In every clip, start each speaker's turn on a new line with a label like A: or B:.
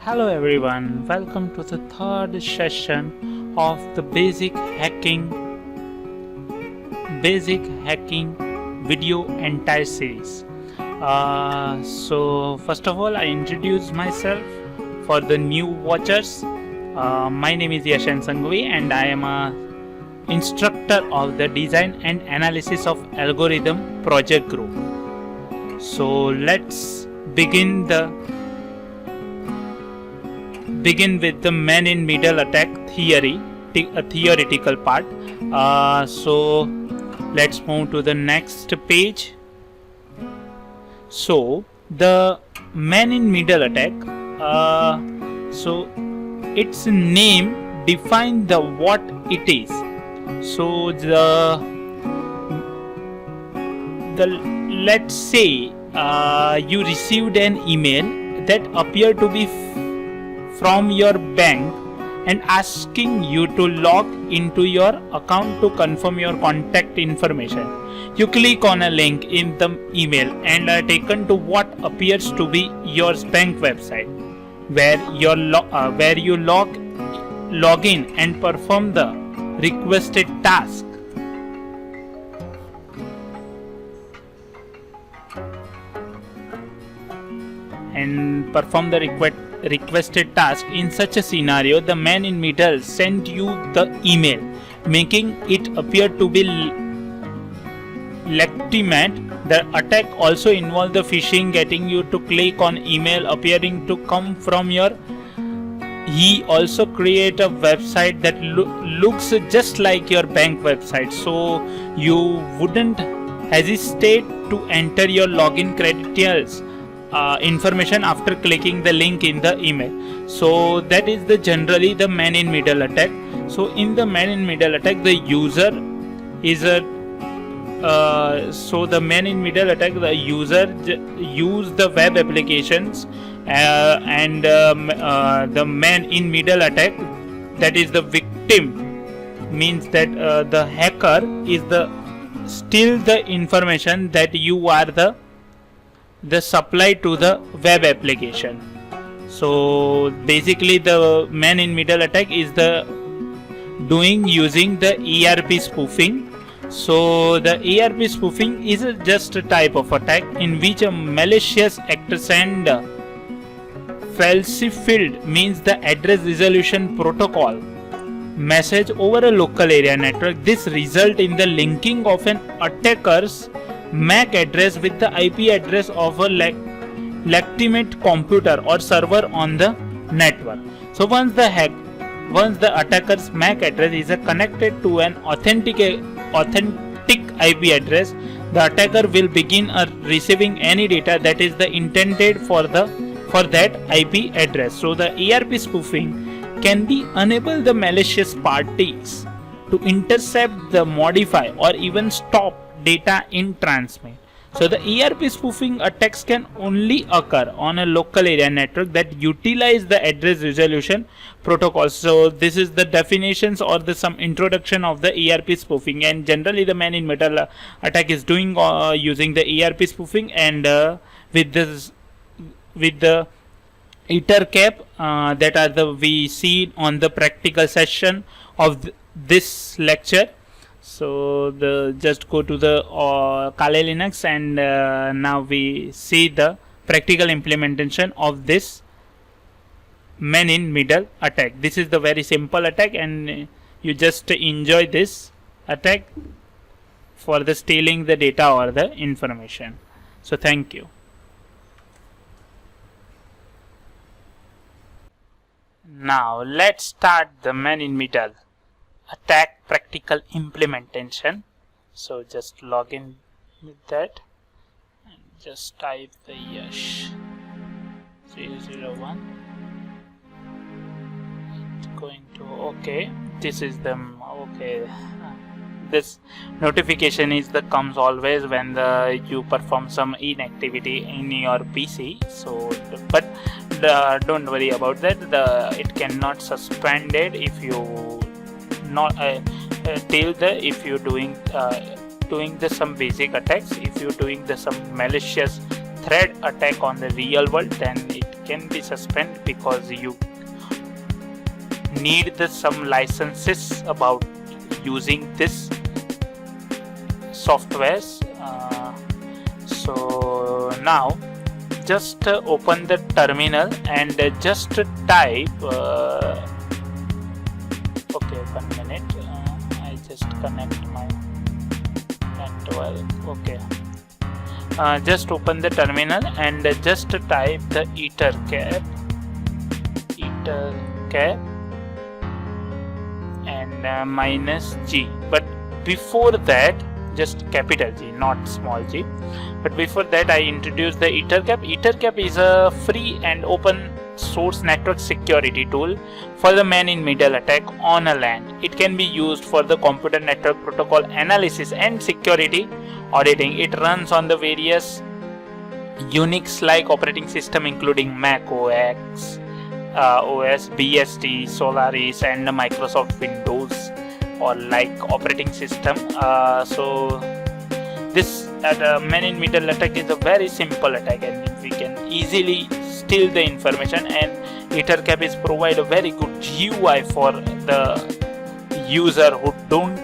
A: Hello everyone, welcome to the third session of the basic hacking video entire series. So first of all, I introduce myself for the new watchers. My name is Yash and Sanghavi and I am a instructor of the design and analysis of algorithm project group. So let's begin with the man-in-middle attack theory, a theoretical part. So let's move to the next page. So the man-in-middle attack, so its name defines the what it is. So let's say you received an email that appeared to be from your bank and asking you to log into your account to confirm your contact information. You click on a link in the email and are taken to what appears to be your bank website, where you log in and perform the requested task. Requested task. In such a scenario, the man in middle sent you the email, making it appear to be legitimate. The attack also involved the phishing, getting you to click on email appearing to come from your. He also create a website that looks just like your bank website, so you wouldn't hesitate to enter your login credentials information after clicking the link in the email. So that is generally the man-in-middle attack. So in the man-in-middle attack, the user is the man-in-middle attack, the user use the web applications and the man-in-middle attack, that is the victim, means that the hacker is steal the information that you are the supply to the web application. So basically the man-in-middle attack is using the ERP spoofing. So the ERP spoofing is just a type of attack in which a malicious actor send falsified, means the address resolution protocol message over a local area network. This result in the linking of an attacker's MAC address with the IP address of a legitimate computer or server on the network. So once the attacker's MAC address is connected to an authentic IP address, the attacker will begin receiving any data that is intended for that IP address. So the ERP spoofing can be enable the malicious parties to intercept, modify, or even stop data in transmit. So the ERP spoofing attacks can only occur on a local area network that utilize the address resolution protocol. So this is the definitions or some introduction of the ERP spoofing, and generally the man-in-middle attack is doing using the ERP spoofing and with the Ettercap that we see on the practical session of this lecture. So just go to the Kali Linux and now we see the practical implementation of this man-in-middle attack. This is the very simple attack and you just enjoy this attack for the stealing the data or the information. So thank you. Now let's start the man-in-middle attack practical implementation. So just log in with that and just type the Yash 001. It's going to okay. This is the okay. This notification comes always when you perform some inactivity in your PC. So, but don't worry about that. It cannot suspend it if you not if you're doing some basic attacks. If you're doing some malicious thread attack on the real world, then it can be suspended because you need some licenses about using this softwares. So now just open the terminal and just type okay, 1 minute, I just connect my network. Okay, just open the terminal and just type the Ettercap and -G, but before that just capital G, not small g. But before that I introduced the Ettercap. Ettercap is a free and open source network security tool for the man-in-middle attack on a LAN. It can be used for the computer network protocol analysis and security auditing. It runs on the various Unix-like operating system including Mac OS, BSD, Solaris and Microsoft Windows or like operating system. So this man-in-middle attack is a very simple attack and we can easily steal the information, and Ettercap is provide a very good GUI for the user who don't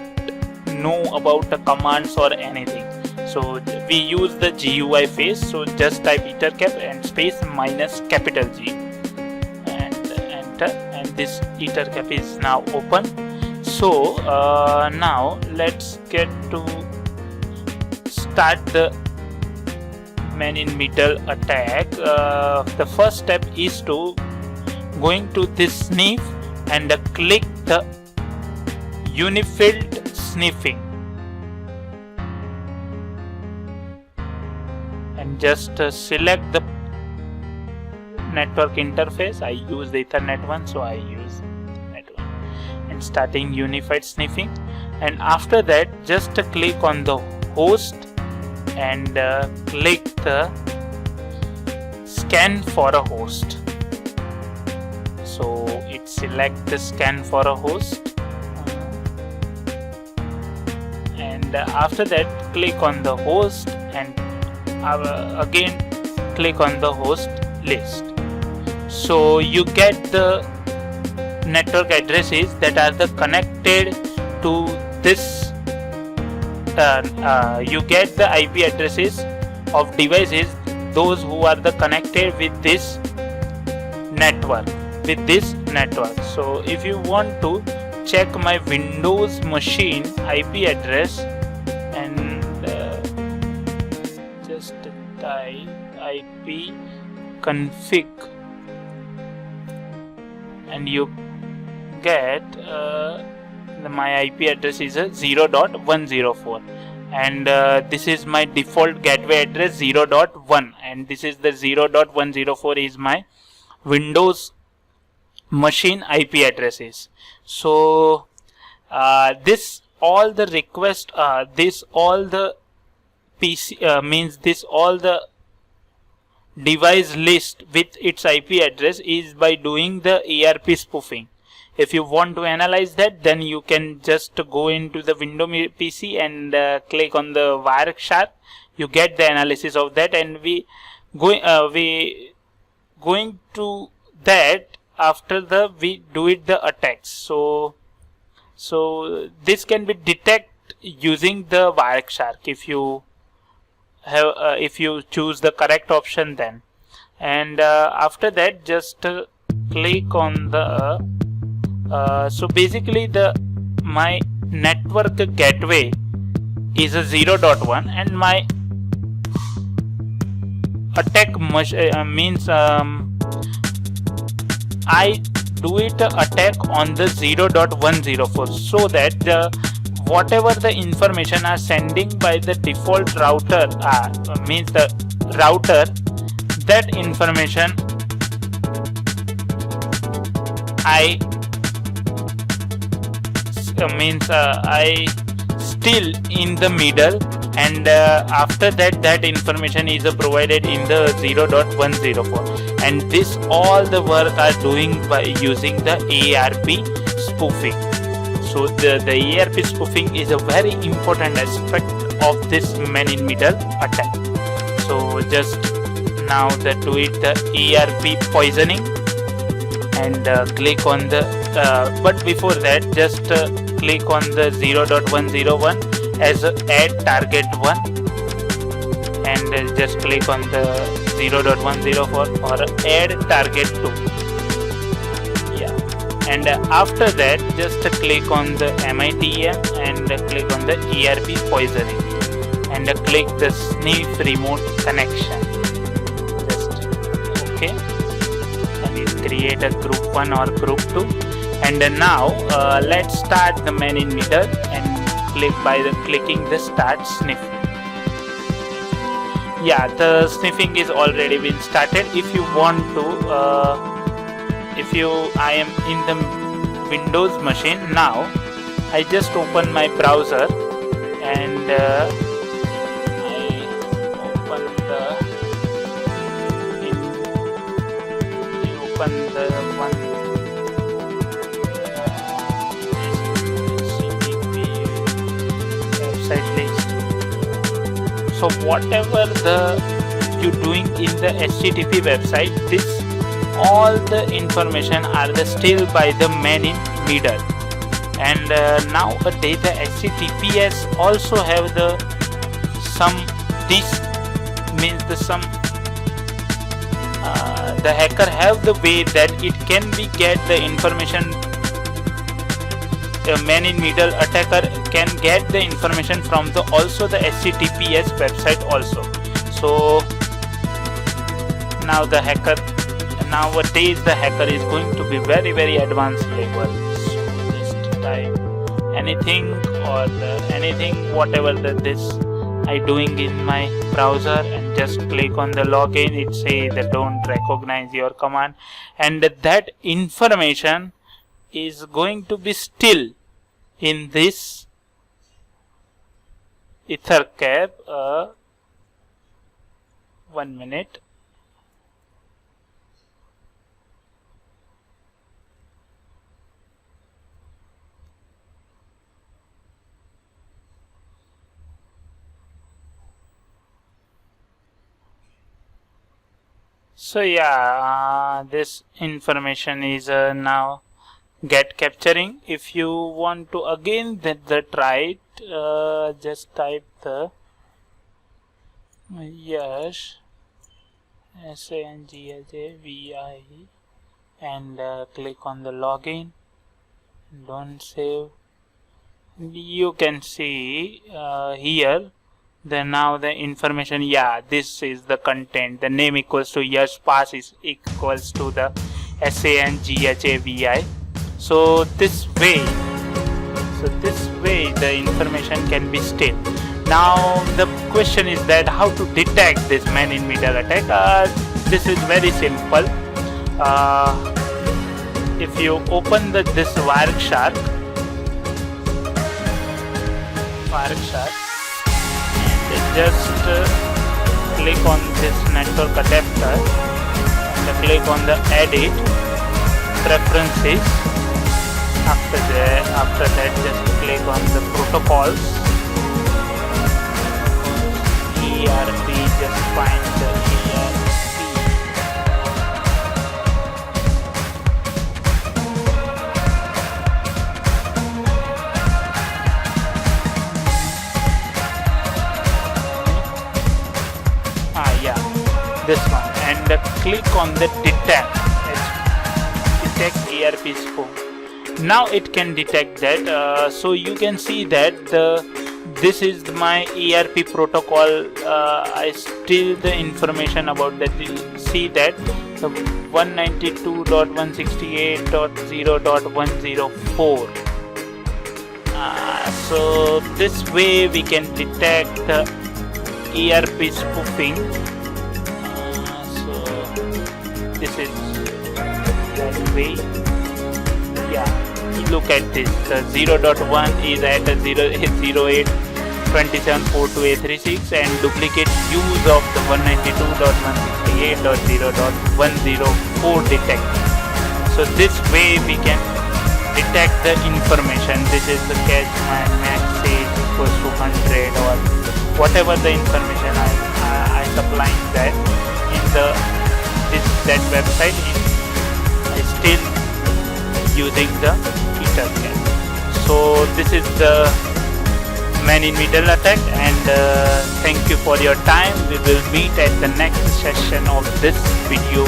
A: know about the commands or anything. So we use the GUI phase, so just type Ettercap and space -G and enter, and this Ettercap is now open. So now let's get to start the man-in-middle attack. The first step is to going to this sniff and click the unified sniffing and just select the network interface. I use the Ethernet one, so I use that one, and starting unified sniffing. And after that just click on the host and click the scan for a host. So it select the scan for a host, and after that click on the host and again click on the host list. So you get the network addresses that are the connected to this. You get the IP addresses of devices those who are the connected with this network. So if you want to check my Windows machine IP address and just type IP config and you get my IP address is a 0.104 and this is my default gateway address 0.1 and this is the 0.104 is my Windows machine IP addresses. So this all the request this all the PC means this all the device list with its IP address is by doing the ARP spoofing. If you want to analyze that, then you can just go into the Windows PC and click on the Wireshark. You get the analysis of that, and we going to that after we do it the attacks. So this can be detect using the Wireshark if you have if you choose the correct option then, and after that just click on the so basically my network gateway is a 0.1 and my attack means I do it attack on the 0.104 so that whatever the information are sending by the default router means the router, that information I still in the middle, and after that information is provided in the 0.104, and this all the work are doing by using the ARP spoofing. So the ARP spoofing is a very important aspect of this man-in-middle attack. So just now do it the ERP poisoning, and click on the but before that just click on the 0.101 as add target 1, and just click on the 0.104 or add target 2. Yeah, and after that just click on the MITM and click on the ERP poisoning, and click the sniff remote connection. Just okay, and you create a group 1 or group 2. And now let's start the man in middle, and click by the clicking the start sniffing. Yeah, the sniffing is already been started. If you want to, I am in the Windows machine now. I just open my browser and I open the one website list. So whatever you doing in the HTTP website, this all the information are still by the man in middle. And nowadays the HTTPS also have the the hacker have the way that it can be get the information. The man in middle attacker can get the information from the also the HTTPS website also. So now nowadays the hacker is going to be very advanced level. So just type anything or anything whatever this I doing in my browser, and just click on the login. It say that don't recognize your command, and that information is going to be still in this Ettercap. 1 minute. So yeah, this information is now get capturing. If you want to again try it, just type the Yash Sanghavi and click on the login. Don't save. You can see here now the information. Yeah, this is the content. The name equals to Yash, pass is equals to the Sanghavi. So this way the information can be still. Now the question is that how to detect this man in middle attack. This is very simple. If you open this Wireshark, and just click on this network adapter and click on the edit preferences. After that just click on the protocols, ERP, just find the ERP. Yeah, this one, and click on the detect ERP scope. Now it can detect that. So you can see that this is my ERP protocol. I still the information about that. You see that the 192.168.0.104. So this way we can detect the ERP spoofing. So this is that way. Yeah, look at this. The 0.1 is at a 0.082742A36 and duplicate use of the 192.168.0.104 detect. So this way we can detect the information. This is the cache max age equals to 100 or whatever the information I supplying that. in that website is still using the Ettercap. So this is the man in middle attack, and thank you for your time. We will meet at the next session of this video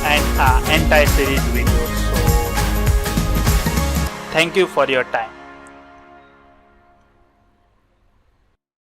A: and entire series video. So thank you for your time.